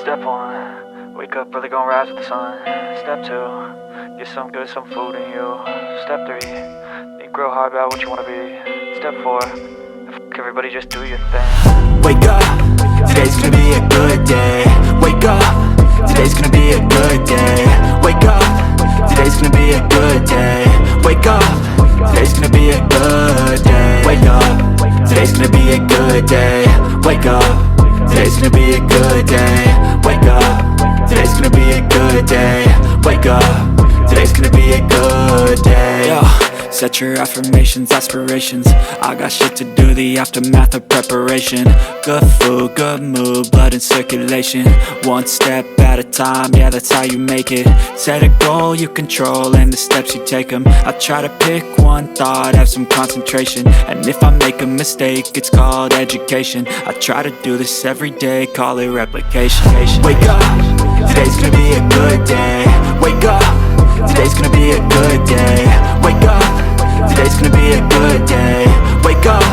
Step one, wake up early, gonna rise with the sun. Step two, get some good, some food in you. Step three, think real hard about what you wanna be. Step four, fuck everybody, just do your thing. Wake up, today's gonna be a good day. Wake up, today's gonna be a good day. Wake up, today's gonna be a good day. Wake up, today's gonna be a good day. Wake up, today's gonna be a good day. Wake up, today's gonna be a good day. Wake up, today's gonna be a good day. Wake up, today's gonna be a good day. Yo, set your affirmations, aspirations. I got shit to do, the aftermath of preparation. Good food, good mood, blood in circulation. One step at a time, yeah, that's how you make it. Set a goal you control and the steps you take them. I try to pick one thought, have some concentration. And if I make a mistake, it's called education. I try to do this every day, call it replication. Wake up, today's gonna be a good day. Wake up, today's gonna be a good day. Wake up, today's gonna be a good day. Wake up,